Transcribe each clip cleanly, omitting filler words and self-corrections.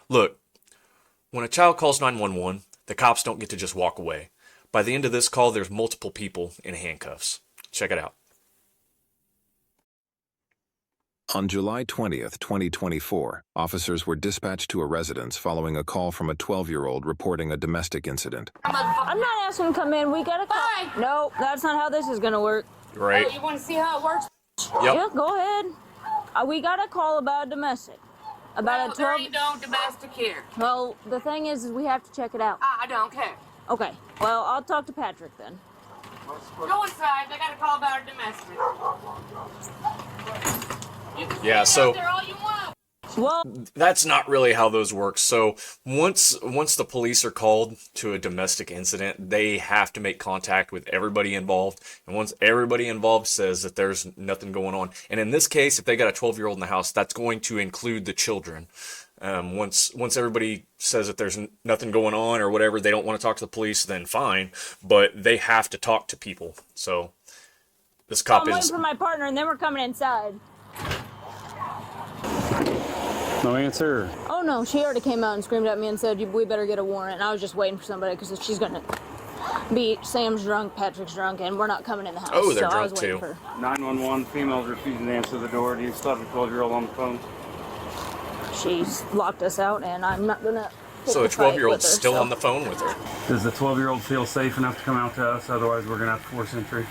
Look, when a child calls 911, the cops don't get to just walk away. By the end of this call, there's multiple people in handcuffs. Check it out. On July 20th, 2024, officers were dispatched to a residence following a call from a 12-year-old reporting a domestic incident. I'm not asking him to come in. We got to call. Bye. No, that's not how this is going to work. Right. Oh, you want to see how it works? Yep. Yeah, go ahead. We got a call about a domestic. About Well, a 12... there ain't no domestic here. Well, the thing is we have to check it out. I don't care. Okay, well, I'll talk to Patrick then. Go inside. I got a call about a domestic. You can Yeah, stay so- out there all you want. Well, That's not really how those work. So once the police are called to a domestic incident, they have to make contact with everybody involved. And once everybody involved says that there's nothing going on, and in this case, if they got a 12-year-old in the house, that's going to include the children. Once everybody says that there's nothing going on or whatever, they don't want to talk to the police, then fine. But they have to talk to people. So this cop I'm waiting is. for my partner, and then we're coming inside. No answer. Oh, no, she already came out and screamed at me and said, we better get a warrant. And I was just waiting for somebody, because if she's going to be Sam's drunk, Patrick's drunk, and we're not coming in the house. Oh, they're so I was drunk, waiting too. for 911, females refusing to answer the door. Do you still have your 12-year-old on the phone? She's locked us out, and I'm not going to. So the 12-year-old's still on the phone with her. Does the 12-year-old feel safe enough to come out to us? Otherwise, we're going to have to force entry.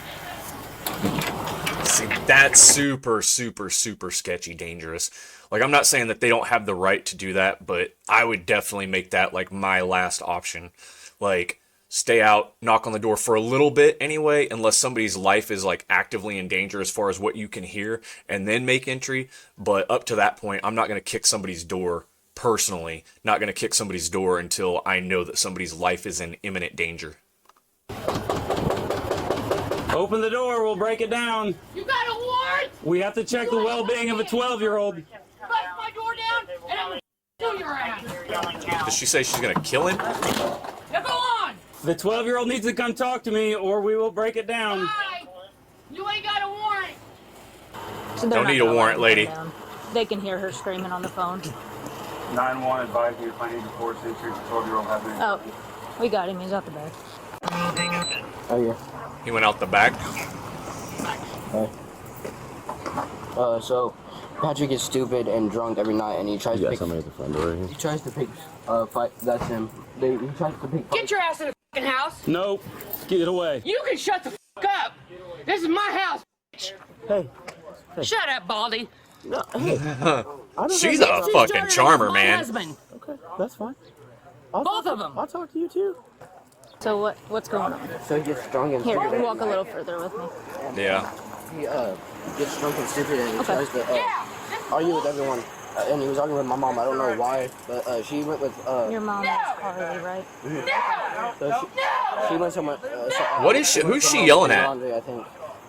See, that's super, super, super sketchy, dangerous. Like, I'm not saying that they don't have the right to do that, but I would definitely make that, like, my last option. Like, stay out, knock on the door for a little bit anyway, unless somebody's life is, like, actively in danger as far as what you can hear, and then make entry. But up to that point, I'm not going to kick somebody's door, personally. Not going to kick somebody's door until I know that somebody's life is in imminent danger. Open the door. We'll break it down. You got a warrant? We have to check the well-being of a 12-year-old. Bust my door down, and I'm going to kill your ass. Does she say she's going to kill him? Now go on. The 12-year-old needs to come talk to me, or we will break it down. Bye. You ain't got a warrant. So they're Don't not need a gonna warrant, let me lady. come down. They can hear her screaming on the phone. 911 advise you if I need to force entry. The 12-year-old has any. Oh, we got him. He's out the back. Oh yeah. He went out the back. Hey. So Patrick is stupid and drunk every night, and he tries to pick. Somebody at the front door right here. He tries to pick. Fight. That's him. He tries to pick. Get your ass in the fucking house. Nope. Get away. You can shut the fuck up. This is my house. Hey. Shut up, Baldy. No, hey. She's a fucking charmer, man. Husband. Okay, that's fine. Both of them. I'll talk to you too. So what's going on? So he gets drunk and Here, stupid. walk a little further with me. Yeah. He gets drunk and stupid, and he Okay. tries to argue with everyone. And he was arguing with my mom. I don't know why, but she went with. Your mom is Carly, right? So she went somewhere. What is she? Who's she yelling at? Laundry, I think.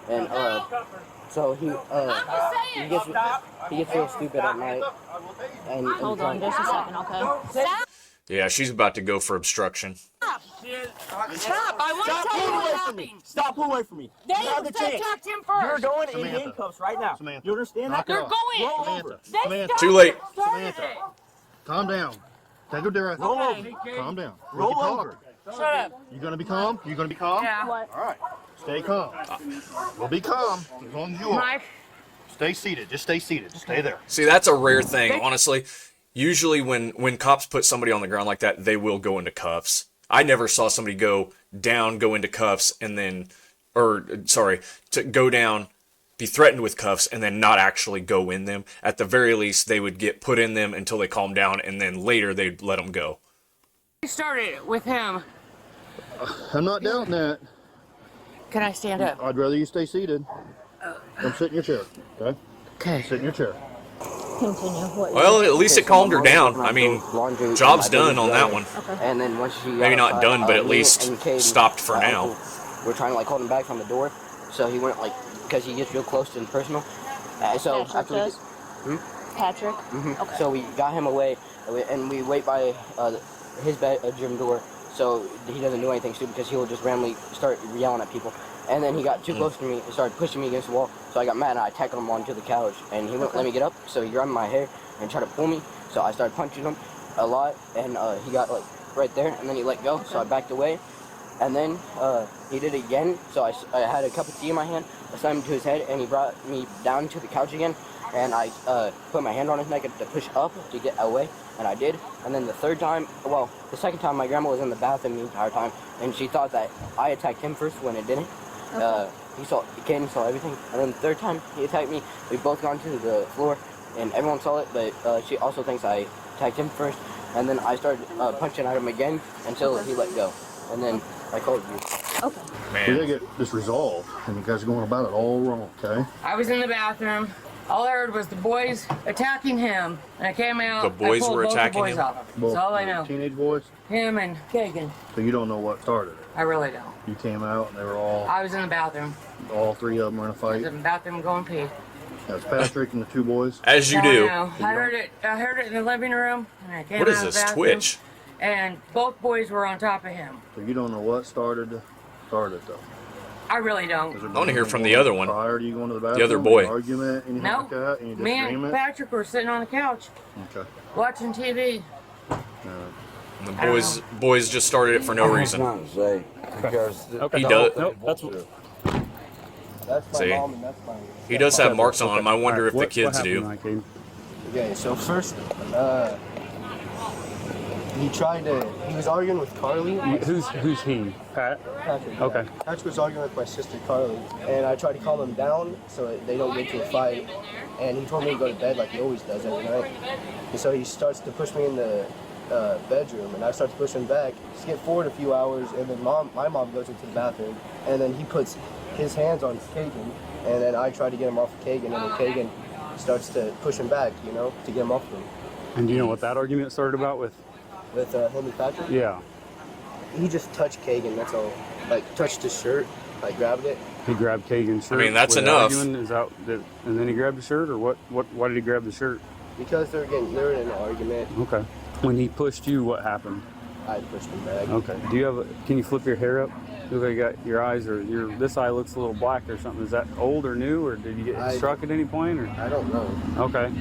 And so he gets real stupid at night. And Hold on just a second, okay? Yeah, she's about to go for obstruction. Stop. I want to tell you what's happening. Stop, pull away from me. They You have the chance. attacked him You're first. going in handcuffs right now. You understand that? You're going. Roll over. They Too late. started it. Calm down. Take a breath. Roll over. Calm down. We Roll can talk. over. Shut up. You gonna be calm? You gonna be calm? Yeah. What? All right. Stay calm. We'll be calm as long as you are. Mike. Stay seated. Just stay seated. Stay there. See, that's a rare thing, honestly. Usually when cops put somebody on the ground like that, they will go into cuffs. I never saw somebody go down, go into cuffs, and then, to go down, be threatened with cuffs, and then not actually go in them. At the very least, they would get put in them until they calm down, and then later they'd let them go. We started with him. I'm not doubting that. Can I stand up? I'd rather you stay seated. Come sit in your chair. Okay? Okay. Sit in your chair. Continue. What? Well, at least it calmed her down. I mean, job's done on that one. And then once she Maybe not done, but at me least and Caden, stopped for now. We're trying to like hold him back from the door, so he went like because he gets real close and personal. So Patrick after does? Patrick? Okay. So we got him away, and we wait by his bedroom door, so he doesn't do anything stupid because he'll just randomly start yelling at people. And then he got too close to me and started pushing me against the wall. So I got mad and I tackled him onto the couch. And he wouldn't let me get up, so he grabbed my hair and tried to pull me. So I started punching him. a lot, and he got like right there, and then he let go, so I backed away. And then he did it again, so I had a cup of tea in my hand, I slammed him to his head, and he brought me down to the couch again, and I put my hand on his neck to push up to get away, and I did. And then the second time, my grandma was in the bathroom the entire time, and she thought that I attacked him first when it didn't. Okay. Kaden saw everything, and then the third time he attacked me, we both gone to the floor, and everyone saw it, but she also thinks I attacked him first, and then I started punching at him again until he let go, and then I called you. Okay. We gotta get this resolved, and you guys are going about it all wrong, okay? I was in the bathroom. All I heard was the boys attacking him, and I came out. The boys I pulled were both attacking the boys him? off of him. That's all I know. Teenage boys? Him and Kagan. So you don't know what started it? I really don't. You came out and they were all, I was in the bathroom. all three of them were in a I fight? was in the bathroom going pee. That's Patrick and the two boys? As you That's all do. I know. I heard it in the living room, and I came What out is of the this, bathroom, Twitch? and both boys were on top of him. So you don't know what started it though? I really don't. Has there I wanna been hear from anything the other one. Prior to you going to the bathroom? The other boy. Any argument, anything No. like that? Any Me and disagreement? Patrick were sitting on the couch Okay. watching TV. The boys just started it for no reason. Not to say because He does. Nope, that's what. That's my See? mom and that's my. He does have marks on him. I wonder if the kids do. Okay, so first, he was arguing with Carly. Who's he? Pat? Patrick. Okay. Patrick was arguing with my sister Carly, and I tried to calm him down so that they don't get into a fight. And he told me to go to bed like he always does every night. And so he starts to push me in the bedroom, and I start to push him back. Skip forward a few hours, and then my mom goes into the bathroom, and then he puts his hands on Kagan, and then I try to get him off of Kagan, and then Kagan starts to push him back, to get him off of him. And do you know what that argument started about with? With him and Patrick? Yeah. He just touched Kagan, that's all. Like, touched his shirt, like, grabbed it. He grabbed Kagan's shirt. I mean, that's Were they enough. arguing? And then he grabbed the shirt, or what? Why did he grab the shirt? Because they're in an argument. Okay. When he pushed you, what happened? I pushed him back. Okay. Can you flip your hair up? Look like you got your eyes, or this eye looks a little black or something. Is that old or new, or did you get struck at any point? Or? I don't know. Okay.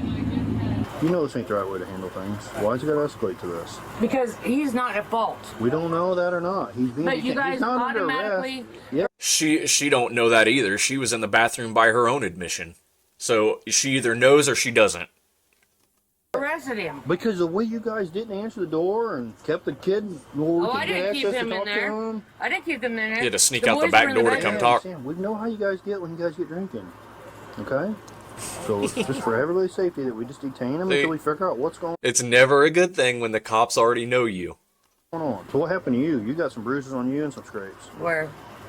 You know this ain't the right way to handle things. Why's it got to escalate to this? Because he's not at fault. We don't know that or not. He's being But you guys he's not under automatically. arrest. She don't know that either. She was in the bathroom by her own admission. So she either knows or she doesn't. Arrested him. Because the way you guys didn't answer the door and kept the kid I didn't keep him in there. I didn't keep them in there. You had to sneak The out the boys back were in the door to bedroom. come talk. We know how you guys get when you guys get drinking. Okay? So it's just for everybody's safety that we just detain them until we figure out what's going It's never a good thing when the cops already know you. on. So what happened to you? You got some bruises on you and some scrapes. Where?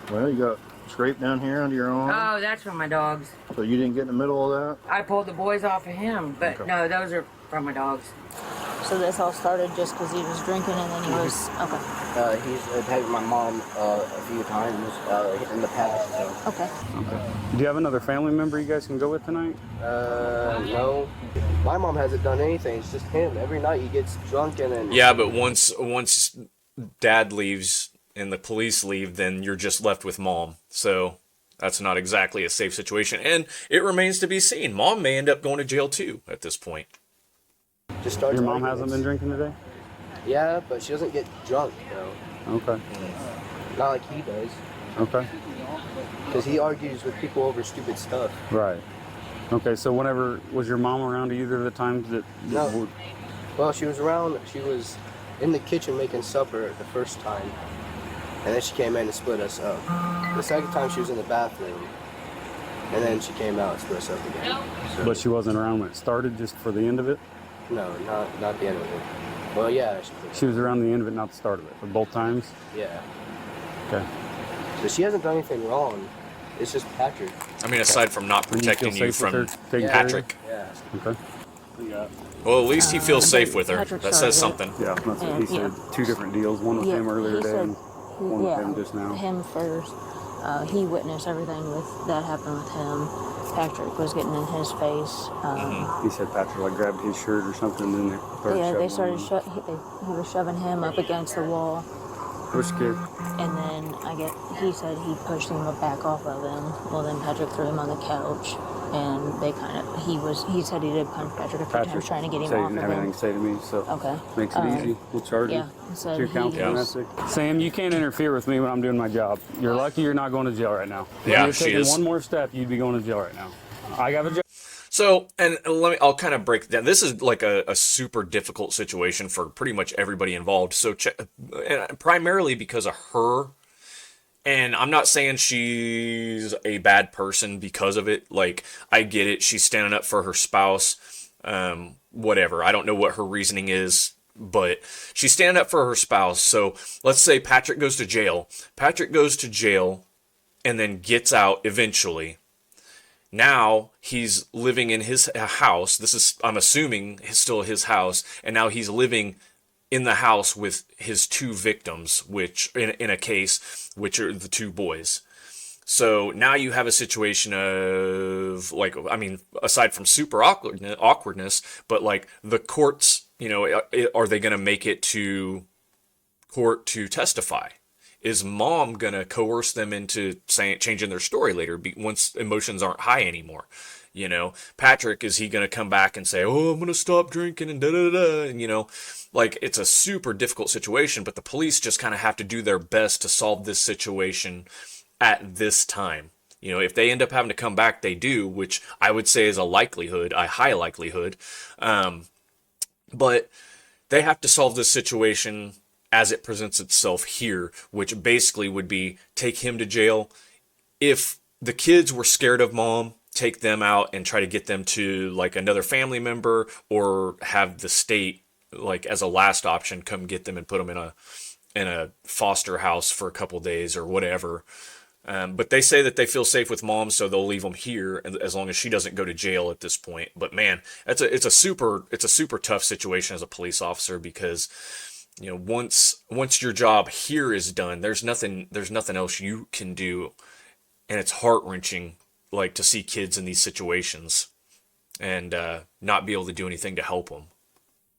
Well, you got a scrape down here under your arm. Oh, that's from my dogs. So you didn't get in the middle of that? I pulled the boys off of him, but Okay. no, those are from my dogs. So this all started just because he was drinking and then he was okay. He's attacked my mom a few times in the past. So. Okay. Do you have another family member you guys can go with tonight? No. My mom hasn't done anything. It's just him. Every night he gets drunk and then. Yeah, but once dad leaves and the police leave, then you're just left with mom. So that's not exactly a safe situation. And it remains to be seen. Mom may end up going to jail too at this point. Just starts Your mom arguments. hasn't been drinking today? Yeah, but she doesn't get drunk, though. Okay. Not like he does. Okay. Because he argues with people over stupid stuff. Right. Okay, so was your mom around either of the times that... No. Well, she was around, she was in the kitchen making supper the first time. And then she came in and split us up. The second time she was in the bathroom. And then she came out and split us up again. So, But she wasn't around when it started, just for the end of it? no, not the end of it. Well, yeah. She was around the end of it, not the start of it, but both times? Yeah. Okay. So she hasn't done anything wrong. It's just Patrick. I mean, aside from not And you feel protecting you safe with from her taking care of you? Patrick. Yeah. Okay. Well, at least he feels safe with her. Patrick That says started something. Yeah, that's what he said. Two different deals, one with him earlier today and one with him just now. Him first. He witnessed everything that happened with him. Patrick was getting in his face. He said Patrick grabbed his shirt or something, and then they started shoving him. He was shoving him up against the wall. Push kid. And then he said he pushed him back off of him. Well, then Patrick threw him on the couch. and they he said he did punch Patrick a few times trying to get him said he off didn't of have him. anything to say to me, so Okay. makes it easy. We'll charge Yeah, you. he said Your count he- domestic. Sam, you can't interfere with me when I'm doing my job. You're lucky you're not going to jail right now. If Yeah, you're she taking is. one more step, you'd be going to jail right now. I got a job. So, and I'll kind of break it down. This is like a super difficult situation for pretty much everybody involved. So, and primarily because of her. And I'm not saying she's a bad person because of it. Like, I get it. She's standing up for her spouse. Whatever. I don't know what her reasoning is, but she's standing up for her spouse. So let's say Patrick goes to jail. Patrick goes to jail and then gets out eventually. Now he's living in his house. This is, I'm assuming, still his house. And now he's living in the house with his two victims, which in a case, which are the two boys. So now you have a situation of, like, I mean, aside from super awkwardness, but like the courts, you know, are they going to make it to court to testify? Is mom going to coerce them into changing their story later once emotions aren't high anymore? You know, Patrick, is he going to come back and say, oh, I'm going to stop drinking and da-da-da-da, and, you know, like, it's a super difficult situation, but the police just kind of have to do their best to solve this situation at this time. You know, if they end up having to come back, they do, which I would say is a high likelihood. But they have to solve this situation as it presents itself here, which basically would be take him to jail. If the kids were scared of mom, take them out and try to get them to like another family member, or have the state, like, as a last option, come get them and put them in a foster house for a couple days or whatever. But they say that they feel safe with mom, so they'll leave them here as long as she doesn't go to jail at this point. But man, it's a super tough situation as a police officer, because, you know, once your job here is done, there's nothing else you can do, and it's heart-wrenching, like, to see kids in these situations and not be able to do anything to help them.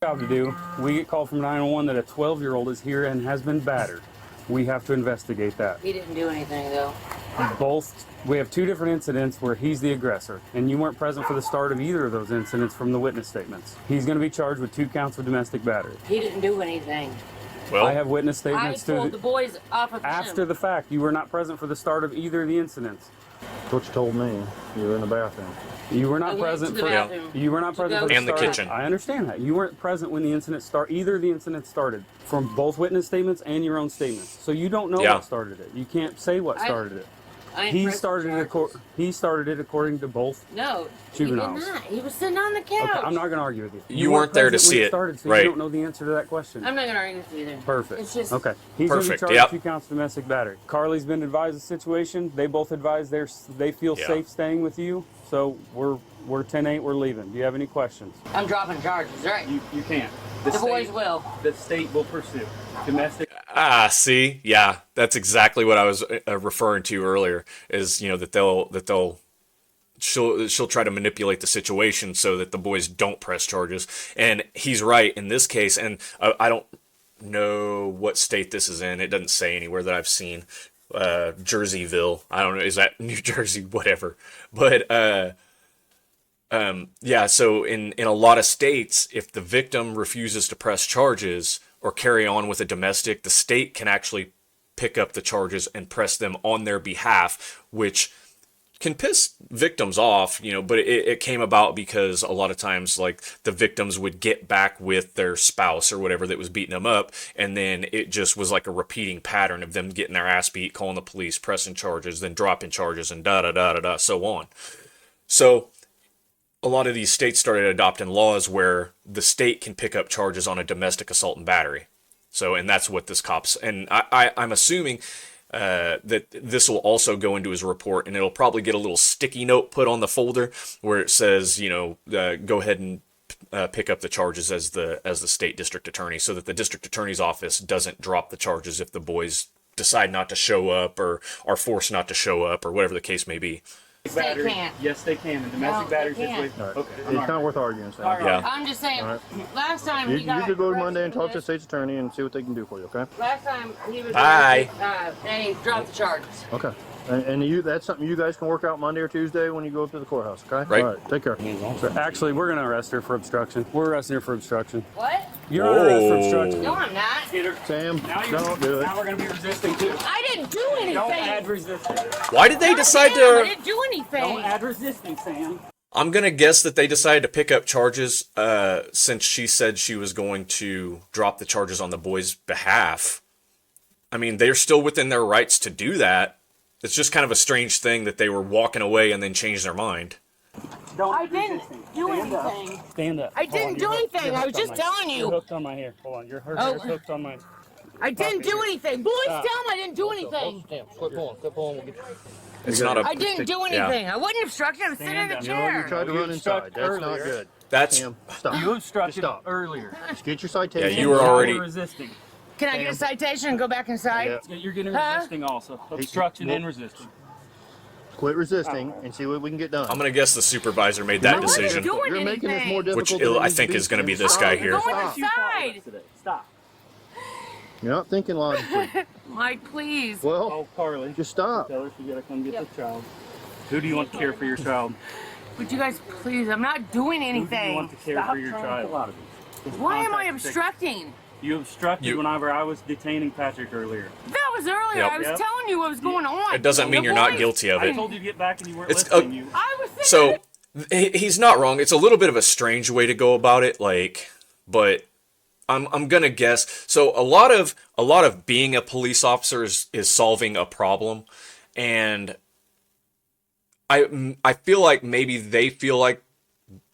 Job to do. We get called from 911 that a 12-year-old is here and has been battered. We have to investigate that. He didn't do anything, though. We have two different incidents where he's the aggressor, and you weren't present for the start of either of those incidents from the witness statements. He's going to be charged with 2 counts of domestic battery. He didn't do anything. Well, I have witness I statements pulled the boys off of after him. the fact. You were not present for the start of either of the incidents. That's what you told me. You were in the bathroom. You were I not went present to the for bathroom. You were not present for the And the start. kitchen. I understand that. You weren't present when the incident started. Either of the incidents started from both witness statements and your own statements. So you don't know what started it. You can't say what started it. He started it according to both. No, juveniles. he did not. He was sitting on the couch. Okay, I'm not going to argue with you. You weren't there to present when see it, started, so right. you don't know the answer to that question. I'm not going to argue with you either. Perfect. It's just... Okay. He's going to be Perfect, charged yep. with 2 counts of domestic battery. Carly's been advised of the situation. They both advised they feel safe staying with you. So we're 10-8. We're leaving. Do you have any questions? I'm dropping charges, right? You can't. The boys will. The state will pursue domestic. See, yeah, that's exactly what I was referring to earlier. Is, you know, she'll try to manipulate the situation so that the boys don't press charges, and he's right in this case. And I don't know what state this is in. It doesn't say anywhere that I've seen. Jerseyville. I don't know. Is that New Jersey? Whatever. But yeah. So in a lot of states, if the victim refuses to press charges or carry on with a domestic, the state can actually pick up the charges and press them on their behalf, which can piss victims off, you know, but it came about because a lot of times, like, the victims would get back with their spouse or whatever that was beating them up, and then it just was like a repeating pattern of them getting their ass beat, calling the police, pressing charges, then dropping charges, and da-da-da-da-da, so on. So a lot of these states started adopting laws where the state can pick up charges on a domestic assault and battery. So, and that's what this cop's, and I'm assuming that this will also go into his report, and it'll probably get a little sticky note put on the folder where it says, you know, go ahead and pick up the charges as the state district attorney, so that the district attorney's office doesn't drop the charges if the boys decide not to show up or are forced not to show up or whatever the case may be. Battery. They can't. Yes, they can. The domestic No, battery they can't. situation. All right. Okay. It's not worth arguing, Sam. Yeah. I'm just saying. All right. Last time You he got could go to Monday and arrested for talk to the this- state's attorney and see what they can do for you, okay? Last time he was Bye. arrested, and he dropped the charges. Okay. And that's something you guys can work out Monday or Tuesday when you go up to the courthouse, okay? Right. All right, take care. So actually, we're going to arrest her for obstruction. We're arresting her for obstruction. What? You're under arrest for Whoa. obstruction. No, I'm not. Sam, Now don't do it. Now we're going to be resisting too. I didn't do anything. Don't add resisting. Why did they decide I to... didn't do anything. Don't add resisting, Sam. I'm going to guess that they decided to pick up charges since she said she was going to drop the charges on the boys' behalf. I mean, they're still within their rights to do that. It's just kind of a strange thing that they were walking away and then changed their mind. Don't I add didn't resisting. do Stand up. anything. Stand up. I Hold on, didn't you're do hooked- anything. you're I hooked was on just my- telling you. You're hooked on my hair. Hold on. Your hair's Oh. hooked on my... I didn't do anything. Boys, tell Stop. him I didn't do anything. Quit pulling. We'll get you. It's not a... I didn't do anything. I wasn't obstructing. I was sitting in the Stand You know, you chair. tried to You run inside. obstruct That's not earlier. good. That's... Sam, stop. You obstructed Just stop. earlier. Just get your citation. Yeah, you were Now already- we're resisting. Can I get a citation and go back inside? Yeah. Yeah, you're getting Huh? resisting also. Obstruction and resisting. Quit resisting and see what we can get done. I'm going to guess the supervisor made that I wasn't decision. doing You're making this more anything. Which difficult than it I needs think to is going to be Sam. this Stop. guy here. Go You followed inside. us today. Stop. You're not thinking logically. Mike, please. Well, Oh, Carly. just stop. Tell her she gotta come get Yep. the child. Who do you want to care for your child? Would you guys please? I'm not doing Who do you want anything. to care for your child? Why am I obstructing? You obstructed You- whenever I was detaining Patrick earlier. That was earlier. Yep. I was Yep. telling you what was going on. It doesn't mean The you're not boys- guilty of I it. told you to get back and you weren't It's- listening. You. I was sitting So he's not wrong. It's a little bit of a strange way to go about it, like, but I'm gonna guess. So a lot of being a police officer is solving a problem, and I feel like maybe they feel like,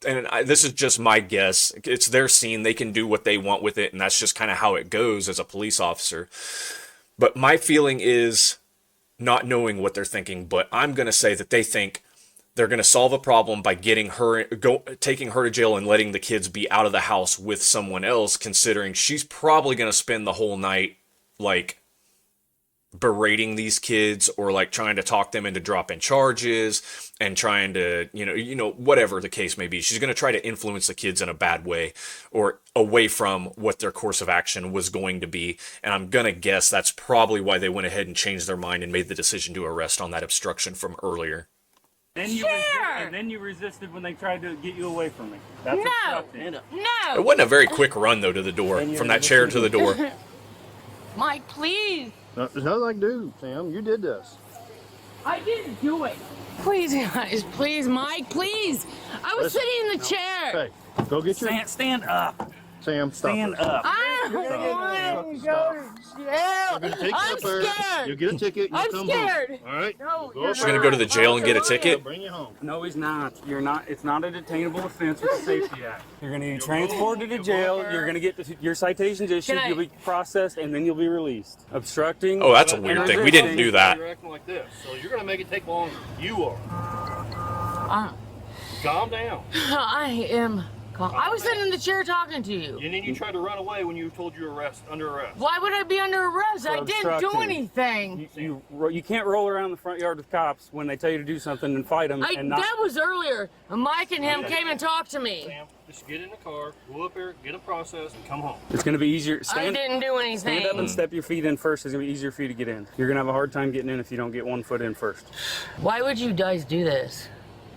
and this is just my guess. It's their scene; they can do what they want with it, and that's just kind of how it goes as a police officer. But my feeling is, not knowing what they're thinking, but I'm gonna say that they think they're going to solve a problem by taking her to jail and letting the kids be out of the house with someone else, considering she's probably going to spend the whole night, like, berating these kids or, like, trying to talk them into dropping charges and trying to, whatever the case may be. She's going to try to influence the kids in a bad way or away from what their course of action was going to be. And I'm going to guess that's probably why they went ahead and changed their mind and made the decision to arrest on that obstruction from earlier. Then you and then you resisted when they tried to get you away from me. That's No. obstructing. No. It wasn't a very quick run, though, to the door, from that chair to the door. Mike, please. No, there's nothing I can do, Sam. You did this. I didn't do it. Please, guys. Please, Mike. Please. I was Listen. sitting in the chair. Hey, go get your... Stand up. Sam, stop Stand it. up. I don't want to go to jail. You're gonna take you I'm up there. scared. You get a ticket. You I'm come scared. home. All right. No, Go you're up She's gonna go to the jail and get a ticket? Bring you home. No, he's not. You're not. It's not a detainable offense with the Safety Act. You're going to be transported to jail. You're going to get your citations issued. Can I- You'll be processed, and then you'll be released. Obstructing. Oh, that's a weird thing. We didn't do that. You're acting like this, so you're gonna make it take longer. You are. Uh, Calm down. I am. I was sitting in the chair talking to you. And then you tried to run away when you were told you were under arrest. Why would I be under arrest? I didn't do obstructing. anything. You can't roll around the front yard with cops when they tell you to do something and fight them and not. That was earlier. Mike and him came and talked to me. Sam, just get in the car, go up there, get a process, and come home. It's going to be easier. I didn't do anything. Stand up and step your feet in first. It's going to be easier for you to get in. You're going to have a hard time getting in if you don't get 1 foot in first. Why would you guys do this?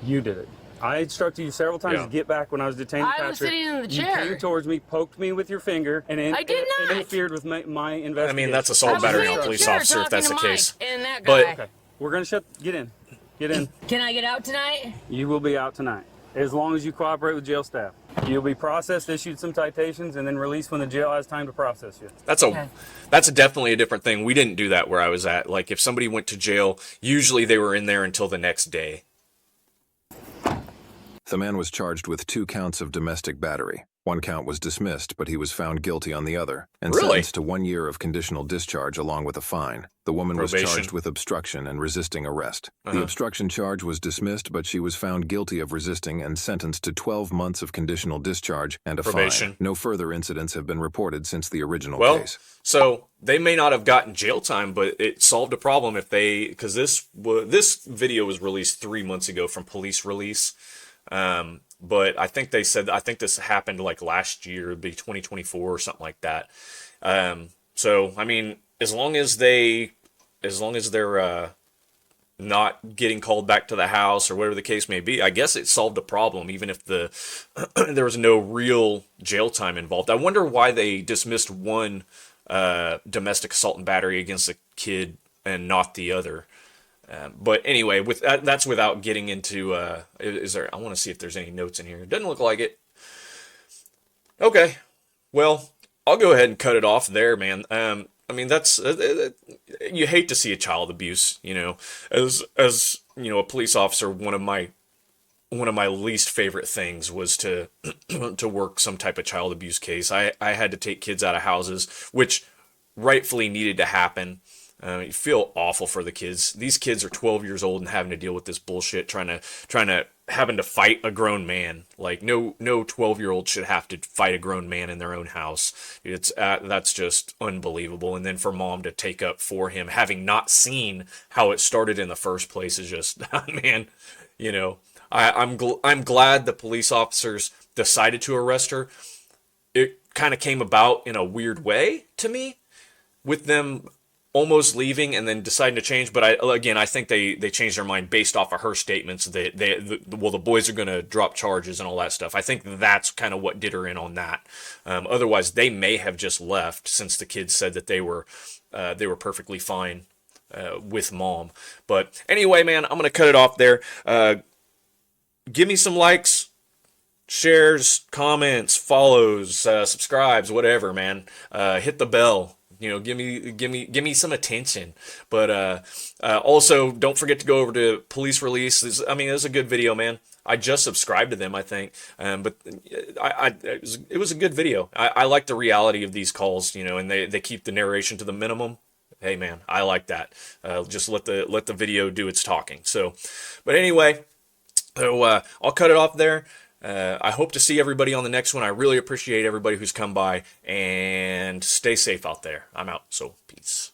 You did it. I instructed you several times to get back when I was detaining Patrick. I was sitting in the You chair. came towards me, poked me with your finger, and I did not. interfered with my investigation. I mean, that's I assault was battery sitting on in a the police chair officer if that's the talking to case. Mike and that But- guy. Okay. We're going to get in. Get in. Can I get out tonight? You will be out tonight, as long as you cooperate with jail staff. You'll be processed, issued some citations, and then released when the jail has time to process you. That's definitely a different thing. We didn't do that where I was at. Like, if somebody went to jail, usually they were in there until the next day. The man was charged with 2 counts of domestic battery. 1 count was dismissed, but he was found guilty on the other and Really? sentenced to 1 year of conditional discharge along with a fine. The woman was Probation. charged with obstruction and resisting arrest. The obstruction charge was dismissed, but she was found guilty of resisting and sentenced to 12 months of conditional discharge and a Probation. fine. No further incidents have been reported since the original Well, case. so they may not have gotten jail time, but it solved a problem if they, because this video was released 3 months ago from police release. But I think they said, I think this happened like last year, it'd be 2024 or something like that. So, I mean, as long as they're not getting called back to the house or whatever the case may be, I guess it solved a problem, even if there was no real jail time involved. I wonder why they dismissed one domestic assault and battery against a kid and not the other. But anyway, with that's without getting into, is there, I want to see if there's any notes in here. It doesn't look like it. Okay. Well, I'll go ahead and cut it off there, man. I mean, that's, you hate to see a child abuse, you know, as, you know, a police officer, one of my least favorite things was to, to work some type of child abuse case. I had to take kids out of houses, which rightfully needed to happen. You feel awful for the kids. These kids are 12 years old and having to deal with this bullshit, having to fight a grown man. Like no 12-year-old should have to fight a grown man in their own house. It's that's just unbelievable. And then for mom to take up for him, having not seen how it started in the first place, is just, man. You know, I'm glad the police officers decided to arrest her. It kind of came about in a weird way to me, with them almost leaving and then deciding to change. But I think they changed their mind based off of her statements. The boys are going to drop charges and all that stuff. I think that's kind of what did her in on that. Otherwise, they may have just left, since the kids said that they were perfectly fine with mom. But anyway, man, I'm going to cut it off there. Give me some likes, shares, comments, follows, subscribes, whatever, man. Hit the bell. You know, give me some attention. But also, don't forget to go over to Police Release. I mean, it's a good video, man. I just subscribed to them, I think. But it was a good video. I like the reality of these calls, you know, and they keep the narration to the minimum. Hey, man, I like that. Just let the video do its talking. So, but anyway, so I'll cut it off there. I hope to see everybody on the next one. I really appreciate everybody who's come by, and stay safe out there. I'm out, so peace.